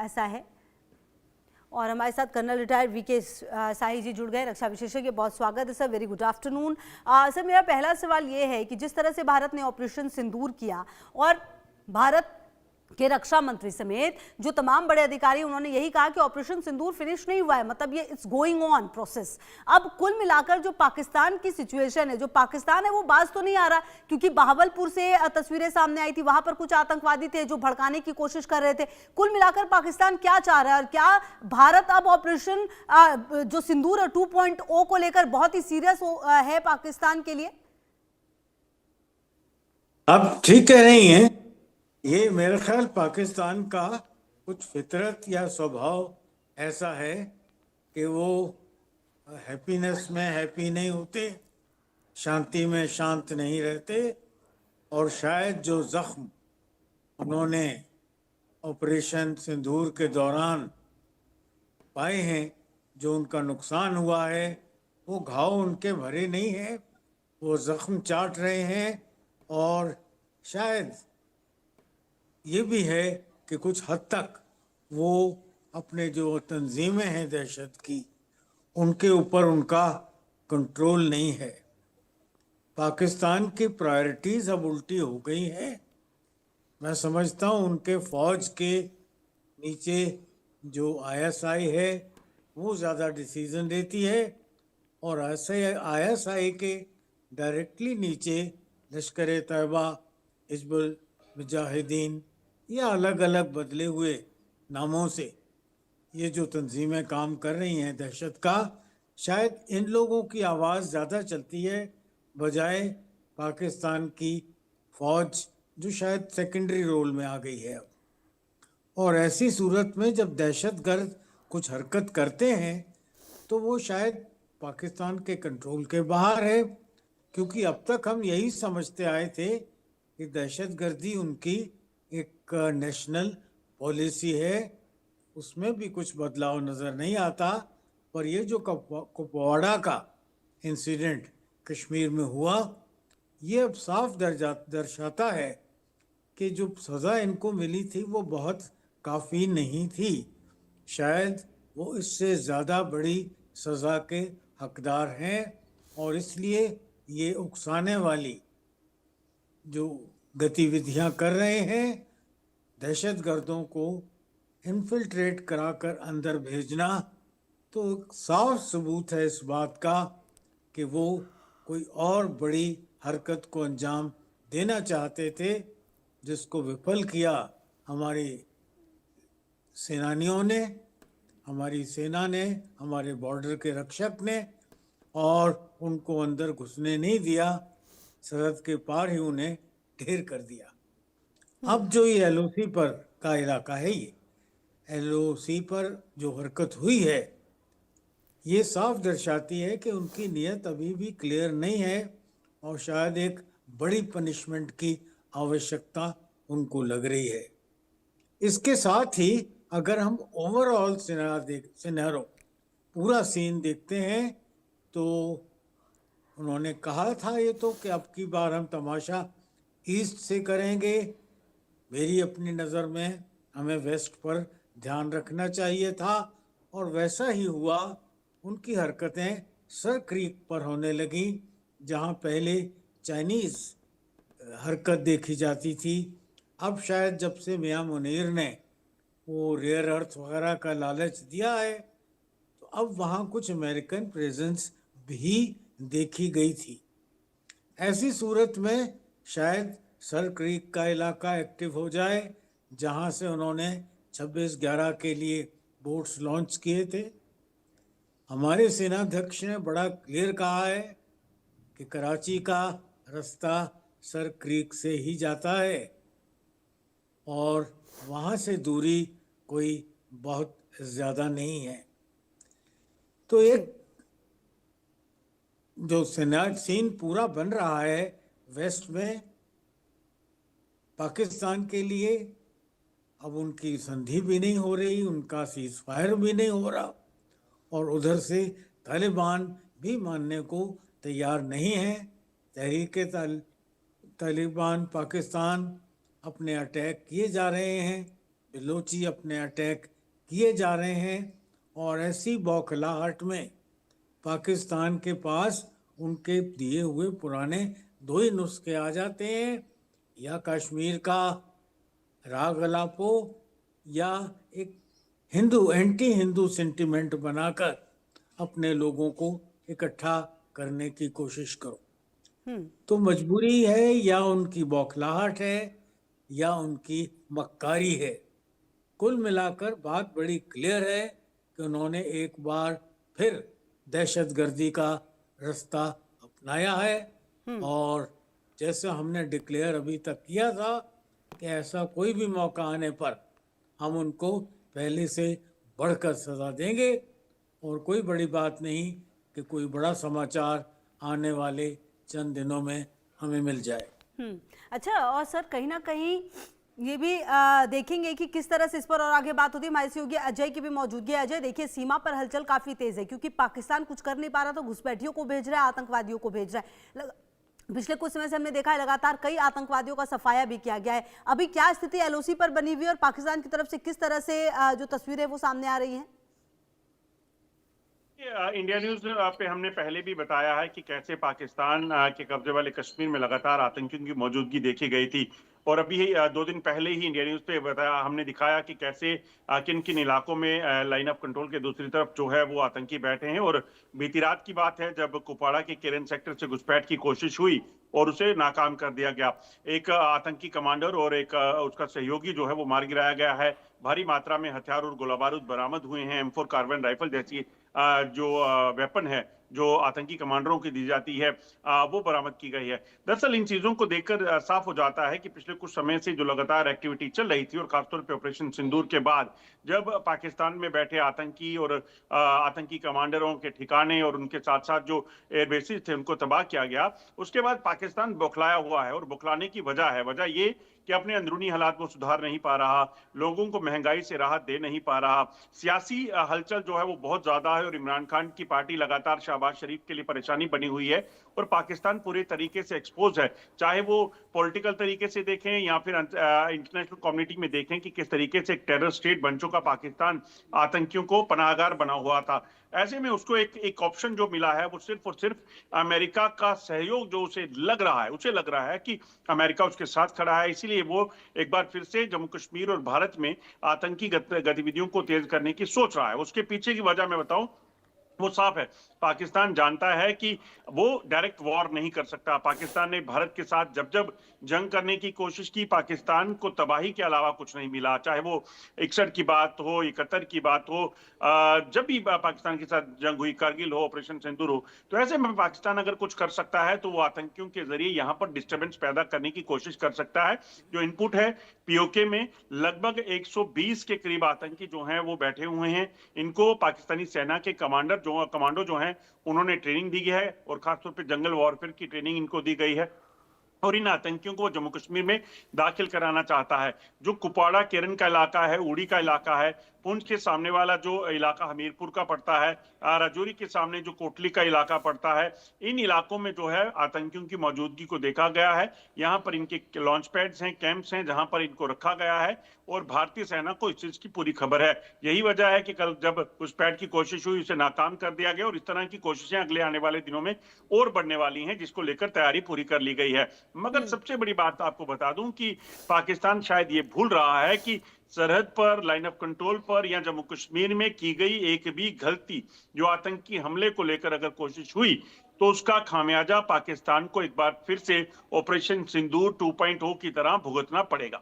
ऐसा है। और हमारे साथ कर्नल रिटायर्ड वीके साही जी जुड़ गए, रक्षा विशेषज्ञ। बहुत स्वागत है sir, very good afternoon. Sir, मेरा पहला सवाल ये है कि जिस तरह से भारत ने ऑपरेशन सिंदूर किया और भारत के रक्षा मंत्री समेत जो तमाम बड़े अधिकारी, उन्होंने यही कहा कि ऑपरेशन सिंदूर फिनिश नहीं हुआ है, मतलब ये इट्स गोइंग ऑन प्रोसेस। अब कुल मिलाकर जो पाकिस्तान की सिचुएशन है, जो पाकिस्तान है, वो बाज तो नहीं आ रहा, क्योंकि बहावलपुर से तस्वीरें सामने आई थी, वहां पर कुछ आतंकवादी थे जो भड़काने की कोशिश कर रहे थे। कुल मिलाकर पाकिस्तान क्या चाह रहा है, और क्या भारत अब ऑपरेशन जो सिंदूर 2.0 को लेकर बहुत ही सीरियस है पाकिस्तान के लिए? आप ठीक कह रही हैं। ये मेरा ख्याल पाकिस्तान का कुछ फितरत या स्वभाव ऐसा है कि वो हैप्पीनेस में हैप्पी नहीं होते, शांति में शांत नहीं रहते, और शायद जो जख्म उन्होंने ऑपरेशन सिंदूर के दौरान पाए हैं, जो उनका नुकसान हुआ है, वो घाव उनके भरे नहीं है, वो जख्म चाट रहे हैं। और शायद ये भी है कि कुछ हद तक वो अपने जो तंजीमें हैं दहशत की, उनके ऊपर उनका कंट्रोल नहीं है। पाकिस्तान की प्रायोरिटीज़ अब उल्टी हो गई हैं। मैं समझता हूँ उनके फ़ौज के नीचे जो आईएसआई है वो ज़्यादा डिसीज़न लेती है, और ऐसे आईएसआई के डायरेक्टली नीचे लश्कर तैयबा, हिजबुल मुजाहिदीन या अलग अलग बदले हुए नामों से ये जो तंजीमें काम कर रही हैं दहशत का, शायद इन लोगों की आवाज़ ज़्यादा चलती है बजाय पाकिस्तान की फ़ौज, जो शायद सेकेंडरी रोल में आ गई है अब। और ऐसी सूरत में जब दहशतगर्द कुछ हरकत करते हैं तो वो शायद पाकिस्तान के कंट्रोल के बाहर है, क्योंकि अब तक हम यही समझते आए थे कि दहशतगर्दी उनकी एक नेशनल पॉलिसी है, उसमें भी कुछ बदलाव नज़र नहीं आता। पर ये जो कुपवाड़ा का इंसिडेंट कश्मीर में हुआ, ये अब साफ दर्शाता है कि जो सज़ा इनको मिली थी वो बहुत काफ़ी नहीं थी। शायद वो इससे ज़्यादा बड़ी सज़ा के हकदार हैं, और इसलिए ये उकसाने वाली जो गतिविधियां कर रहे हैं, दहशतगर्दों को इन्फिल्ट्रेट कराकर अंदर भेजना, तो साफ सबूत है इस बात का कि वो कोई और बड़ी हरकत को अंजाम देना चाहते थे, जिसको विफल किया हमारी सेनानियों ने, हमारी सेना ने, हमारे बॉर्डर के रक्षक ने, और उनको अंदर घुसने नहीं दिया, सरहद के पार ही उन्हें ढेर कर दिया। अब जो ये एलओसी पर का इलाका है, ये एलओसी पर जो हरकत हुई है, ये साफ दर्शाती है कि उनकी नीयत अभी भी क्लियर नहीं है, और शायद एक बड़ी पनिशमेंट की आवश्यकता उनको लग रही है। इसके साथ ही अगर हम ओवरऑल सिनेरियो पूरा सीन देखते हैं, तो उन्होंने कहा था ये तो कि अब की बार हम तमाशा ईस्ट से करेंगे। मेरी अपनी नज़र में हमें वेस्ट पर ध्यान रखना चाहिए था, और वैसा ही हुआ। उनकी हरकतें सर क्रीक पर होने लगी, जहां पहले चाइनीज़ हरकत देखी जाती थी। अब शायद जब से मियां मुनीर ने वो रेयर अर्थ वगैरह का लालच दिया है, तो अब वहाँ कुछ अमेरिकन प्रेजेंस भी देखी गई थी। ऐसी सूरत में शायद सर क्रीक का इलाका एक्टिव हो जाए, जहाँ से उन्होंने 26/11 के लिए बोट्स लॉन्च किए थे। हमारे सेनाध्यक्ष ने बड़ा क्लियर कहा है कि कराची का रास्ता सर क्रीक से ही जाता है, और वहाँ से दूरी कोई बहुत ज़्यादा नहीं है। तो एक जो सीन पूरा बन रहा है वेस्ट में पाकिस्तान के लिए, अब उनकी संधि भी नहीं हो रही, उनका सीज फायर भी नहीं हो रहा, और उधर से तालिबान भी मानने को तैयार नहीं है। तहरीक तालिबान पाकिस्तान अपने अटैक किए जा रहे हैं, बलोची अपने अटैक किए जा रहे हैं। और ऐसी बौखलाहट में पाकिस्तान के पास उनके दिए हुए पुराने दो ही नुस्खे आ जाते हैं, या कश्मीर का राग अलापो, या एक एंटी हिंदू सेंटिमेंट बनाकर अपने लोगों को इकट्ठा करने की कोशिश करो। तो मजबूरी है, या उनकी बौखलाहट है, या उनकी मक्कारी है। कुल मिलाकर बात बड़ी क्लियर है कि उन्होंने एक बार फिर दहशतगर्दी का रास्ता अपनाया है। और जैसे हमने डिक्लेयर अभी तक किया था कि ऐसा कोई भी मौका आने पर हम उनको पहले से बढ़कर सजा देंगे। और कोई बड़ी बात नहीं कि कोई बड़ा समाचार आने वाले चंद दिनों में हमें मिल जाए। अच्छा, और सर कहीं ना कहीं ये भी देखेंगे कि किस तरह से इस पर और आगे बात होती है। हमारे सहयोगी अजय की भी मौजूदगी है। अजय, देखिए सीमा पर हलचल काफी तेज है, क्योंकि पाकिस्तान कुछ कर नहीं पा रहा तो घुसपैठियों को भेज रहा है, आतंकवादियों को भेज रहा है। पिछले कुछ समय से हमने देखा है लगातार कई आतंकवादियों का सफाया भी किया गया है। अभी क्या स्थिति एलओसी पर बनी हुई है और पाकिस्तान की तरफ से किस तरह से जो तस्वीरें है वो सामने आ रही हैं? इंडिया न्यूज पे हमने पहले भी बताया है कि कैसे पाकिस्तान के कब्जे वाले कश्मीर में लगातार आतंकियों की मौजूदगी देखी गई थी। और अभी 2 दिन पहले ही इंडिया न्यूज पे बताया, हमने दिखाया कि कैसे किन किन इलाकों में लाइन ऑफ कंट्रोल के दूसरी तरफ जो है वो आतंकी बैठे हैं। और बीती रात की बात है जब कुपवाड़ा के केरन सेक्टर से घुसपैठ की कोशिश हुई और उसे नाकाम कर दिया गया। एक आतंकी कमांडर और एक उसका सहयोगी जो है वो मार गिराया गया है। भारी मात्रा में हथियार और गोला बारूद बरामद हुए हैं। M4 कार्बाइन राइफल जैसी जो वेपन है जो आतंकी कमांडरों की दी जाती है वो बरामद की गई है। दरअसल इन चीजों को देखकर साफ हो जाता है कि पिछले कुछ समय से जो लगातार एक्टिविटी चल रही थी और खासतौर पे ऑपरेशन सिंदूर के बाद जब पाकिस्तान में बैठे आतंकी और आतंकी कमांडरों के ठिकाने और उनके साथ साथ जो एयरबेसिस थे उनको तबाह किया गया, उसके बाद पाकिस्तान बौखलाया हुआ है। और बौखलाने की वजह ये कि अपने अंदरूनी हालात को सुधार नहीं पा रहा, लोगों को महंगाई से राहत दे नहीं पा रहा, सियासी हलचल जो है वो बहुत ज्यादा है और इमरान खान की पार्टी लगातार शहबाज शरीफ के लिए परेशानी बनी हुई है। और पाकिस्तान पूरे तरीके से एक्सपोज है, चाहे वो पॉलिटिकल तरीके से देखें या फिर इंटरनेशनल कम्युनिटी में देखें कि किस तरीके से एक टेरर स्टेट बन चुका पाकिस्तान आतंकियों को पनाहगार बना हुआ था। ऐसे में उसको एक ऑप्शन जो मिला है वो सिर्फ और सिर्फ अमेरिका का सहयोग जो उसे लग रहा है कि अमेरिका उसके साथ खड़ा है। इसीलिए वो एक बार फिर से जम्मू कश्मीर और भारत में आतंकी गतिविधियों को तेज करने की सोच रहा है। उसके पीछे की वजह मैं बताऊं वो साफ है। पाकिस्तान जानता है कि वो डायरेक्ट वॉर नहीं कर सकता। पाकिस्तान ने भारत के साथ जब जब जंग करने की कोशिश की, पाकिस्तान को तबाही के अलावा कुछ नहीं मिला। चाहे वो 61 की बात हो, 71 की बात हो, जब भी पाकिस्तान के साथ जंग हुई, कारगिल हो, ऑपरेशन सिंदूर हो, तो ऐसे में पाकिस्तान अगर कुछ कर सकता है तो वो आतंकियों के जरिए यहाँ पर डिस्टर्बेंस पैदा करने की कोशिश कर सकता है। जो इनपुट है, पीओके में लगभग 120 के करीब आतंकी जो हैं वो बैठे हुए हैं। इनको पाकिस्तानी सेना के कमांडो जो हैं उन्होंने ट्रेनिंग दी है और खासतौर पे जंगल वॉरफेयर की ट्रेनिंग इनको दी गई है। और इन आतंकियों को जम्मू कश्मीर में दाखिल कराना चाहता है। जो कुपवाड़ा केरन का इलाका है, उड़ी का इलाका है, पुंछ के सामने वाला जो इलाका हमीरपुर का पड़ता है, राजौरी के सामने जो कोटली का इलाका पड़ता है, इन इलाकों में जो है आतंकियों की मौजूदगी को देखा गया है। यहाँ पर इनके लॉन्च पैड्स हैं, कैंप्स हैं जहां पर इनको रखा गया है और भारतीय सेना को इस चीज की पूरी खबर है। यही वजह है कि कल जब घुसपैठ की कोशिश हुई उसे नाकाम कर दिया गया और इस तरह की कोशिशें अगले आने वाले दिनों में और बढ़ने वाली हैं, जिसको लेकर तैयारी पूरी कर ली गई है। मगर सबसे बड़ी बात आपको बता दूं कि पाकिस्तान शायद ये भूल रहा है कि सरहद पर, लाइन ऑफ कंट्रोल पर या जम्मू कश्मीर में की गई एक भी गलती, जो आतंकी हमले को लेकर अगर कोशिश हुई, तो उसका खामियाजा पाकिस्तान को एक बार फिर से ऑपरेशन सिंदूर 2.0 की तरह भुगतना पड़ेगा।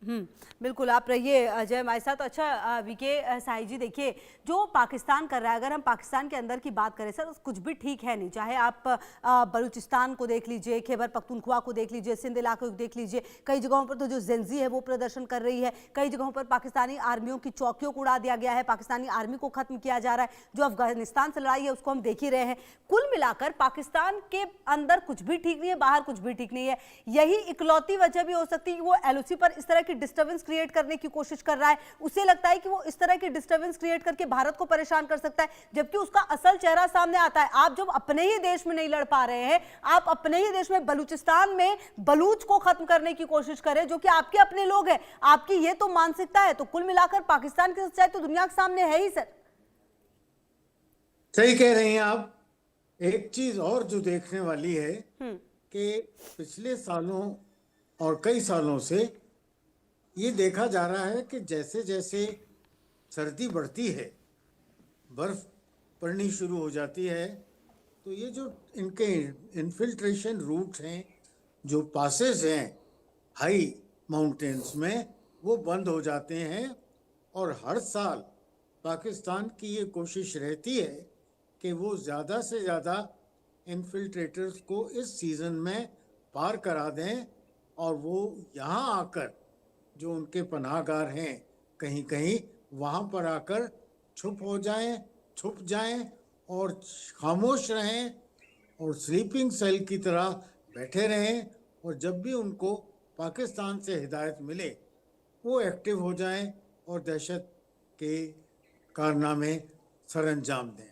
बिल्कुल, आप रहिए अजय हमारे साथ। अच्छा वीके साई जी, देखिए जो पाकिस्तान कर रहा है, अगर हम पाकिस्तान के अंदर की बात करें सर, कुछ भी ठीक है नहीं। चाहे आप बलूचिस्तान को देख लीजिए, खैबर पख्तूनख्वा को देख लीजिए, सिंध इलाके को देख लीजिए, कई जगहों पर तो जो जेंजी है वो प्रदर्शन कर रही है, कई जगहों पर पाकिस्तानी आर्मियों की चौकियों को उड़ा दिया गया है, पाकिस्तानी आर्मी को खत्म किया जा रहा है। जो अफगानिस्तान से लड़ाई है उसको हम देख ही रहे हैं। कुल मिलाकर पाकिस्तान के अंदर कुछ भी ठीक नहीं है, बाहर कुछ भी ठीक नहीं है। यही इकलौती वजह भी हो सकती है कि वो एलओसी पर इस तरह की डिस्टर्बेंस क्रिएट करने की कोशिश कर रहा है, उसे लगता है कि वो इस तरह की डिस्टर्बेंस क्रिएट करके भारत को परेशान कर सकता है, जबकि उसका असल चेहरा सामने आता है। आप जब अपने ही देश में नहीं लड़ पा रहे हैं, आप अपने ही देश में बलूचिस्तान में बलूच को खत्म करने की कोशिश करें जो कि आपके अपने लोग हैं, आपकी ये तो मानसिकता है। तो कुल मिलाकर पाकिस्तान की सच्चाई तो दुनिया के सामने है ही सर। सही कह रही हैं आप। एक चीज और जो देखने वाली है कि पिछले सालों और कई सालों से ये देखा जा रहा है कि जैसे जैसे सर्दी बढ़ती है, बर्फ पड़नी शुरू हो जाती है, तो ये जो इनके इन्फिल्ट्रेशन रूट्स हैं, जो पासेस हैं हाई माउंटेन्स में, वो बंद हो जाते हैं। और हर साल पाकिस्तान की ये कोशिश रहती है कि वो ज़्यादा से ज़्यादा इन्फिल्ट्रेटर्स को इस सीज़न में पार करा दें और वो यहाँ आकर जो उनके पनाहगार हैं कहीं कहीं, वहाँ पर आकर छुप जाएं और खामोश रहें और स्लीपिंग सेल की तरह बैठे रहें, और जब भी उनको पाकिस्तान से हिदायत मिले वो एक्टिव हो जाएं और दहशत के कारनामे सर अंजाम दें।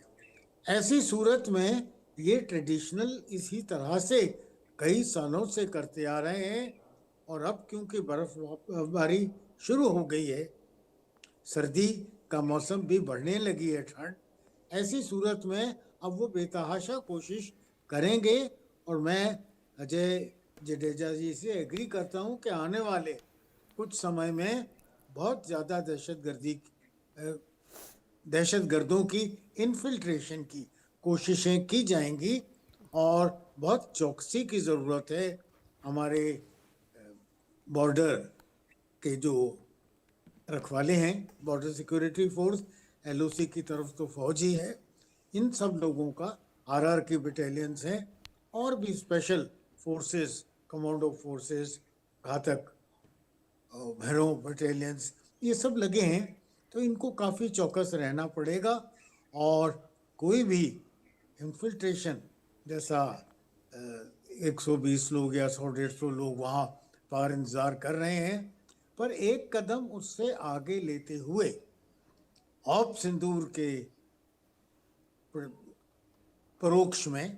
ऐसी सूरत में ये ट्रेडिशनल इसी तरह से कई सालों से करते आ रहे हैं, और अब क्योंकि बर्फबारी शुरू हो गई है, सर्दी का मौसम भी बढ़ने लगी है, ठंड, ऐसी सूरत में अब वो बेतहाशा कोशिश करेंगे। और मैं अजय जडेजा जी से एग्री करता हूँ कि आने वाले कुछ समय में बहुत ज़्यादा दहशतगर्दों की इन्फिल्ट्रेशन की कोशिशें की जाएंगी, और बहुत चौकसी की ज़रूरत है। हमारे बॉर्डर के जो रखवाले हैं, बॉर्डर सिक्योरिटी फोर्स, LOC की तरफ तो फौज ही है, इन सब लोगों का RR की बटालियंस हैं, और भी स्पेशल फोर्सेस, कमांडो फोर्सेस, घातक भैरव बटालियंस, ये सब लगे हैं। तो इनको काफ़ी चौकस रहना पड़ेगा, और कोई भी इन्फिल्ट्रेशन जैसा 120 लोग या 100-150 लोग वहाँ पार इंतज़ार कर रहे हैं, पर एक कदम उससे आगे लेते हुए ऑप सिंदूर के परोक्ष में,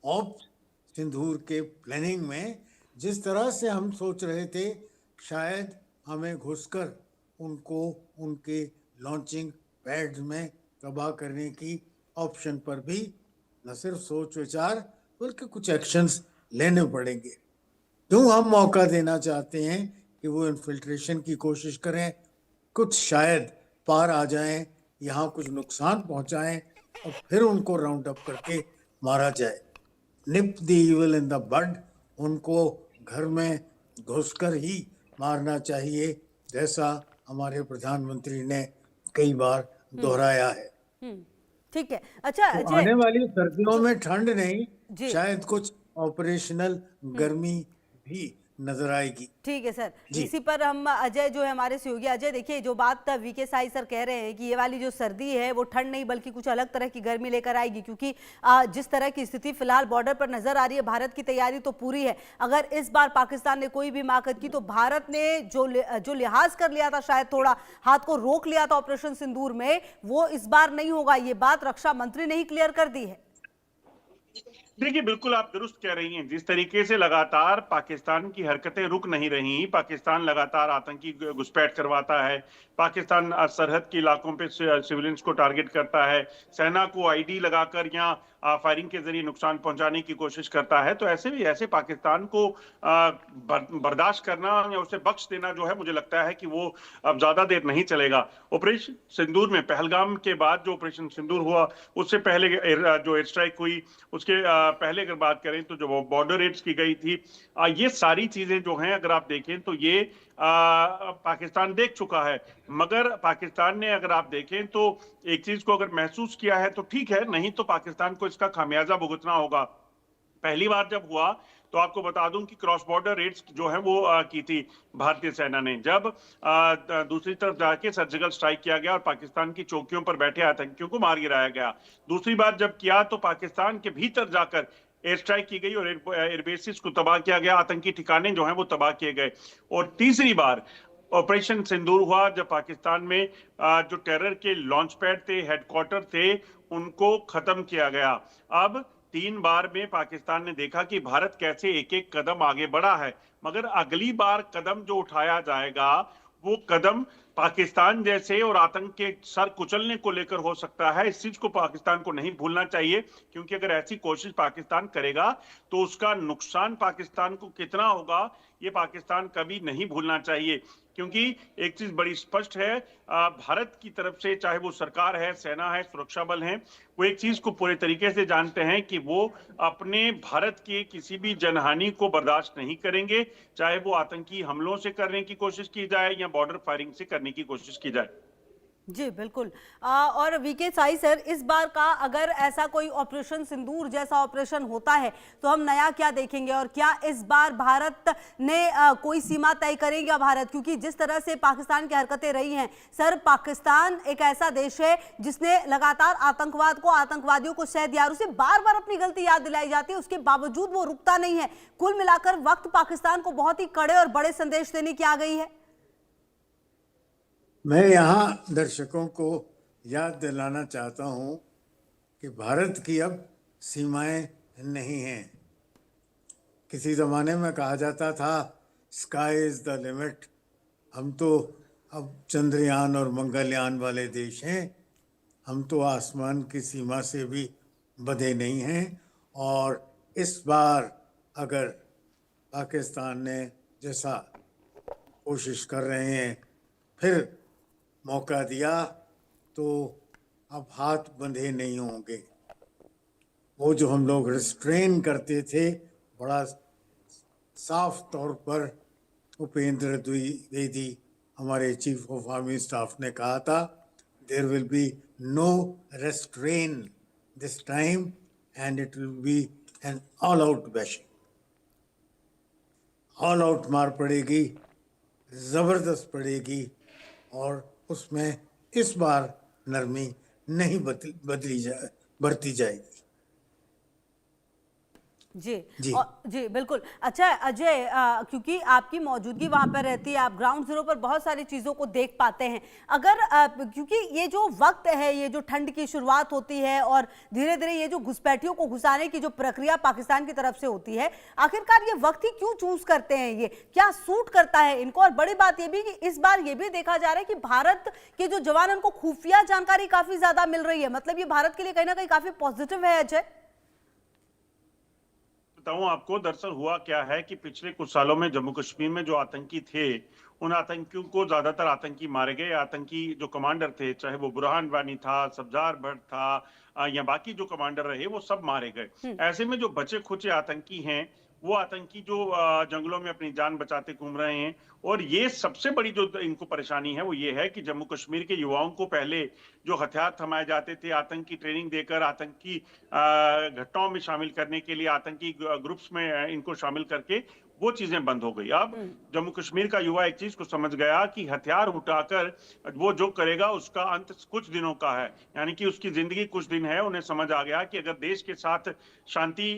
ऑप सिंदूर के प्लानिंग में, जिस तरह से हम सोच रहे थे शायद हमें घुसकर उनको उनके लॉन्चिंग पैड्स में तबाह करने की ऑप्शन पर भी न सिर्फ सोच विचार बल्कि कुछ एक्शंस लेने पड़ेंगे। क्यों हम मौका देना चाहते हैं कि वो इन्फिल्ट्रेशन की कोशिश करें, कुछ शायद पार आ जाएं, यहाँ कुछ नुकसान पहुँचाएं, और फिर उनको राउंड अप करके मारा जाए। Nip the evil in the bud, उनको घर में घुसकर ही मारना चाहिए, जैसा हमारे प्रधानमंत्री ने कई बार दोहराया है। ठीक है। अच्छा तो आने वाली सर्दियों में ठंड नहीं, जी, शायद कुछ ऑपरेशनल गर्मी भी नजर आएगी। ठीक है सर। जी। इसी पर हम अजय जो है हमारे सहयोगी, अजय देखिए जो बात VK साई सर कह रहे हैं कि ये वाली जो सर्दी है वो ठंड नहीं बल्कि कुछ अलग तरह की गर्मी लेकर आएगी, क्योंकि जिस तरह की स्थिति फिलहाल बॉर्डर पर नजर आ रही है, भारत की तैयारी तो पूरी है। अगर इस बार पाकिस्तान ने कोई भी माकद की तो भारत ने जो लिहाज कर लिया था, शायद थोड़ा हाथ को रोक लिया था ऑपरेशन सिंदूर में, वो इस बार नहीं होगा। ये बात रक्षा मंत्री ने ही क्लियर कर दी है। देखिए, बिल्कुल आप दुरुस्त कह रही हैं। जिस तरीके से लगातार पाकिस्तान की हरकतें रुक नहीं रही, पाकिस्तान लगातार आतंकी घुसपैठ करवाता है, पाकिस्तान सरहद के इलाकों पे सिविलियंस को टारगेट करता है, सेना को ID लगाकर या फायरिंग के जरिए नुकसान पहुंचाने की कोशिश करता है, तो ऐसे पाकिस्तान को बर्दाश्त करना या उसे बख्श देना जो है, मुझे लगता है कि वो अब ज्यादा देर नहीं चलेगा। ऑपरेशन सिंदूर में, पहलगाम के बाद जो ऑपरेशन सिंदूर हुआ, उससे पहले जो एयर स्ट्राइक हुई, उसके पहले अगर बात करें तो जो बॉर्डर रेड्स की गई थी, ये सारी चीजें जो हैं अगर आप देखें तो ये पाकिस्तान देख चुका है। मगर पाकिस्तान ने अगर आप देखें तो एक चीज को अगर महसूस किया है तो ठीक है, नहीं तो पाकिस्तान को इसका खामियाजा भुगतना होगा। पहली बार जब हुआ तो आपको बता दूं कि क्रॉस बॉर्डर रेड्स जो है वो की थी भारतीय सेना ने, जब दूसरी तरफ जाके सर्जिकल स्ट्राइक किया गया और पाकिस्तान की चौकियों पर बैठे आतंकियों को मार गिराया गया। दूसरी बार जब किया तो पाकिस्तान के भीतर जाकर एयर स्ट्राइक की गई और एयरबेसिस को तबाह किया गया, आतंकी ठिकाने जो हैं वो तबाह किए गए। और तीसरी बार ऑपरेशन सिंदूर हुआ, जब पाकिस्तान में जो टेरर के लॉन्च पैड थे, हेडक्वार्टर थे, उनको खत्म किया गया। अब 3 बार में पाकिस्तान ने देखा कि भारत कैसे एक एक कदम आगे बढ़ा है, मगर अगली बार कदम जो उठाया जाएगा वो कदम पाकिस्तान जैसे और आतंक के सर कुचलने को लेकर हो सकता है। इस चीज को पाकिस्तान को नहीं भूलना चाहिए, क्योंकि अगर ऐसी कोशिश पाकिस्तान करेगा तो उसका नुकसान पाकिस्तान को कितना होगा ये पाकिस्तान कभी नहीं भूलना चाहिए। क्योंकि एक चीज बड़ी स्पष्ट है, भारत की तरफ से चाहे वो सरकार है, सेना है, सुरक्षा बल है, वो एक चीज को पूरे तरीके से जानते हैं कि वो अपने भारत के किसी भी जनहानि को बर्दाश्त नहीं करेंगे, चाहे वो आतंकी हमलों से करने की कोशिश की जाए या बॉर्डर फायरिंग से करने की कोशिश की जाए। जी बिल्कुल। और वीके साई सर, इस बार का अगर ऐसा कोई ऑपरेशन सिंदूर जैसा ऑपरेशन होता है तो हम नया क्या देखेंगे, और क्या इस बार भारत ने कोई सीमा तय करेगा भारत, क्योंकि जिस तरह से पाकिस्तान की हरकतें रही हैं सर, पाकिस्तान एक ऐसा देश है जिसने लगातार आतंकवाद को, आतंकवादियों को सह दिया और उसे बार बार अपनी गलती याद दिलाई जाती है, उसके बावजूद वो रुकता नहीं है। कुल मिलाकर वक्त पाकिस्तान को बहुत ही कड़े और बड़े संदेश देने की आ गई है। मैं यहाँ दर्शकों को याद दिलाना चाहता हूँ कि भारत की अब सीमाएं नहीं हैं। किसी ज़माने में कहा जाता था स्काई इज़ द लिमिट। हम तो अब चंद्रयान और मंगलयान वाले देश हैं, हम तो आसमान की सीमा से भी बंधे नहीं हैं। और इस बार अगर पाकिस्तान ने जैसा कोशिश कर रहे हैं फिर मौका दिया तो अब हाथ बंधे नहीं होंगे। वो जो हम लोग रिस्ट्रेन करते थे, बड़ा साफ तौर पर उपेंद्र द्विवेदी हमारे चीफ ऑफ आर्मी स्टाफ ने कहा था, there will be no restraint this time and it will be an all out bashing. All out मार पड़ेगी, जबरदस्त पड़ेगी, और उसमें इस बार नरमी नहीं बरती जाएगी। जी जी जी बिल्कुल। अच्छा अजय, क्योंकि आपकी मौजूदगी वहां पर रहती है, आप ग्राउंड जीरो पर बहुत सारी चीजों को देख पाते हैं। अगर क्योंकि ये जो वक्त है, ये जो ठंड की शुरुआत होती है और धीरे धीरे ये जो घुसपैठियों को घुसाने की जो प्रक्रिया पाकिस्तान की तरफ से होती है, आखिरकार ये वक्त ही क्यों चूज करते हैं, ये क्या सूट करता है इनको? और बड़ी बात ये भी कि इस बार ये भी देखा जा रहा है कि भारत के जो जवान, उनको खुफिया जानकारी काफी ज्यादा मिल रही है, मतलब ये भारत के लिए कहीं ना कहीं काफी पॉजिटिव है। अजय बताऊं आपको, दरअसल हुआ क्या है कि पिछले कुछ सालों में जम्मू कश्मीर में जो आतंकी थे, उन आतंकियों को ज्यादातर आतंकी मारे गए। आतंकी जो कमांडर थे, चाहे वो बुरहान वानी था, सब्जार भट्ट था या बाकी जो कमांडर रहे, वो सब मारे गए। ऐसे में जो बचे खुचे आतंकी हैं, वो आतंकी जो जंगलों में अपनी जान बचाते घूम रहे हैं। और ये सबसे बड़ी जो इनको परेशानी है वो ये है कि जम्मू कश्मीर के युवाओं को पहले जो हथियार थमाए जाते थे, आतंकी ट्रेनिंग देकर, आतंकी घटनाओं में शामिल करने के लिए, आतंकी ग्रुप्स में इनको शामिल करके, वो चीजें बंद हो गई। अब जम्मू कश्मीर का युवा एक चीज को समझ गया कि हथियार उठाकर वो जो करेगा उसका अंत कुछ दिनों का है, यानी कि उसकी जिंदगी कुछ दिन है। उन्हें समझ आ गया कि अगर देश के साथ शांति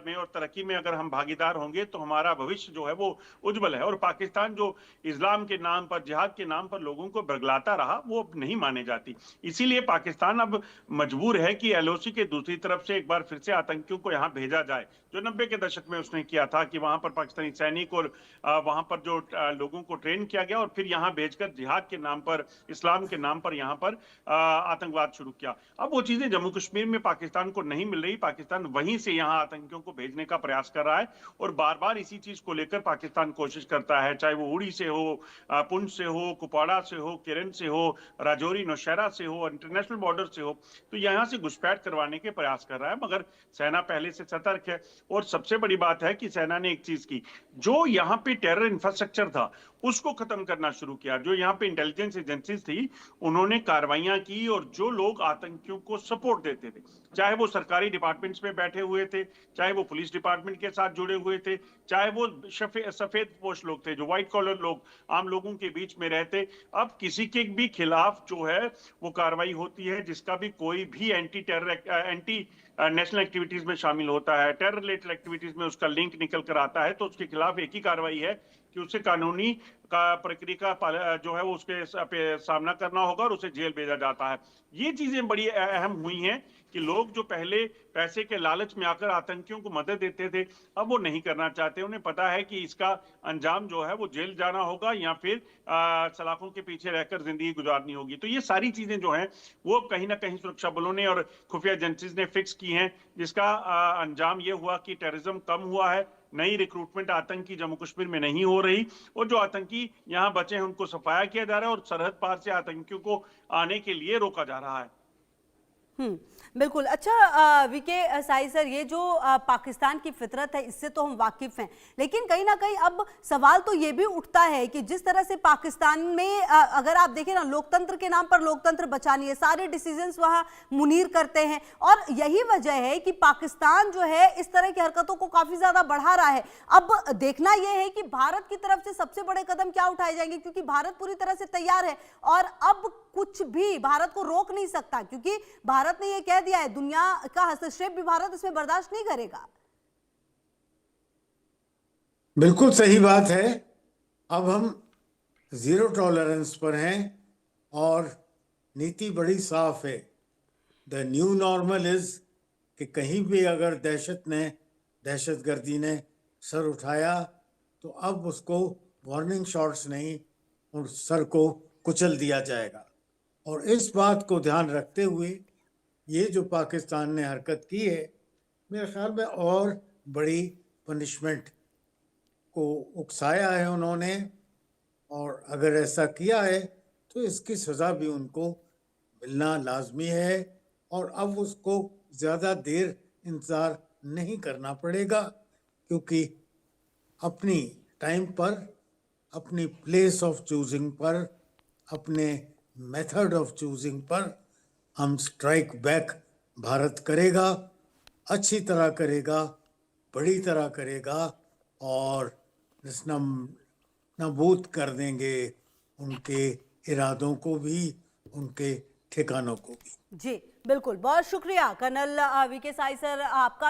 में और तरक्की में अगर हम भागीदार होंगे तो हमारा भविष्य जो है वो उज्जवल है। और पाकिस्तान जो इस्लाम के नाम पर, जिहाद के नाम पर लोगों को बरगलाता रहा, वो अब नहीं माने जाती। इसीलिए पाकिस्तान अब मजबूर है कि एलओसी के दूसरी तरफ से एक बार फिर से आतंकियों को यहाँ भेजा जाए, जो 90 के दशक में उसने किया था कि वहां पर पाकिस्तानी सैनिक और वहां पर जो लोगों को ट्रेन किया गया और फिर यहाँ भेजकर जिहाद के नाम पर, इस्लाम के नाम पर यहाँ पर आतंकवाद शुरू किया। अब वो चीजें जम्मू कश्मीर में पाकिस्तान को नहीं मिल रही। पाकिस्तान वहीं से यहाँ आतंकियों को भेजने का प्रयास कर रहा है और बार बार इसी चीज को लेकर पाकिस्तान कोशिश करता है, चाहे वो उड़ी से हो, पुंछ से हो, कुपवाड़ा से हो, केरन से हो, राजौरी नौशहरा से हो, इंटरनेशनल बॉर्डर से हो, तो यहाँ से घुसपैठ करवाने के प्रयास कर रहा है। मगर सेना पहले से सतर्क है। और सबसे बड़ी बात है कि सेना ने एक चीज की, जो यहाँ पे टेरर इंफ्रास्ट्रक्चर था उसको खत्म करना शुरू किया। जो यहाँ पे इंटेलिजेंस एजेंसीज थी, उन्होंने कार्रवाइयां की और जो लोग आतंकियों को सपोर्ट देते थे, चाहे वो सरकारी डिपार्टमेंट्स में बैठे हुए थे, चाहे वो पुलिस डिपार्टमेंट के साथ जुड़े हुए थे, चाहे वो सफेद पोश लोग थे, जो व्हाइट कॉलर लोग आम लोगों के बीच में रहते, अब किसी के भी खिलाफ जो है वो कार्रवाई होती है जिसका भी कोई भी एंटी नेशनल एक्टिविटीज में शामिल होता है, टेरर रिलेटेड एक्टिविटीज में उसका लिंक निकल कर आता है, तो उसके खिलाफ एक ही कार्रवाई है कि उसे का प्रक्रिया का जो है वो उसके सामना करना होगा और उसे जेल भेजा जाता है। ये चीजें बड़ी अहम हुई हैं कि लोग जो पहले पैसे के लालच में आकर आतंकियों को मदद देते थे, अब वो नहीं करना चाहते। उन्हें पता है कि इसका अंजाम जो है वो जेल जाना होगा या फिर सलाखों के पीछे रहकर जिंदगी गुजारनी होगी। तो ये सारी चीजें जो हैं वो कहीं ना कहीं सुरक्षा बलों ने और खुफिया एजेंसीज ने फिक्स की हैं, जिसका अंजाम ये हुआ कि टेररिज्म कम हुआ है, नई रिक्रूटमेंट आतंकी जम्मू कश्मीर में नहीं हो रही और जो आतंकी यहाँ बचे हैं उनको सफाया किया जा रहा है और सरहद पार से आतंकियों को आने के लिए रोका जा रहा है। बिल्कुल। अच्छा वीके साई सर, ये जो पाकिस्तान की फितरत है इससे तो हम वाकिफ हैं, लेकिन कहीं ना कहीं अब सवाल तो ये भी उठता है कि जिस तरह से पाकिस्तान में अगर आप देखें ना, लोकतंत्र के नाम पर लोकतंत्र बचानी है, सारे डिसीजंस वहां मुनीर करते हैं और यही वजह है कि पाकिस्तान जो है इस तरह की हरकतों को काफी ज्यादा बढ़ा रहा है। अब देखना यह है कि भारत की तरफ से सबसे बड़े कदम क्या उठाए जाएंगे, क्योंकि भारत पूरी तरह से तैयार है और अब कुछ भी भारत को रोक नहीं सकता, क्योंकि भारत ने यह कह दिया है दुनिया का हस्तक्षेप भी भारत इसमें बर्दाश्त नहीं करेगा। बिल्कुल सही बात है। अब हम जीरो टॉलरेंस पर हैं और नीति बड़ी साफ है। द न्यू नॉर्मल इज कि कहीं भी अगर दहशतगर्दी ने सर उठाया तो अब उसको वार्निंग शॉट्स नहीं और सर को कुचल दिया जाएगा। और इस बात को ध्यान रखते हुए ये जो पाकिस्तान ने हरकत की है, मेरे ख्याल में और बड़ी पनिशमेंट को उकसाया है उन्होंने, और अगर ऐसा किया है तो इसकी सज़ा भी उनको मिलना लाजमी है और अब उसको ज़्यादा देर इंतज़ार नहीं करना पड़ेगा, क्योंकि अपनी टाइम पर, अपनी प्लेस ऑफ चूजिंग पर, अपने मेथड ऑफ चूजिंग पर हम स्ट्राइक बैक भारत करेगा, अच्छी तरह करेगा, बड़ी तरह करेगा और नाबूद कर देंगे उनके इरादों को भी, उनके ठिकानों को भी। जी बिल्कुल, बहुत शुक्रिया कर्नल वीके साई सर, आपका भी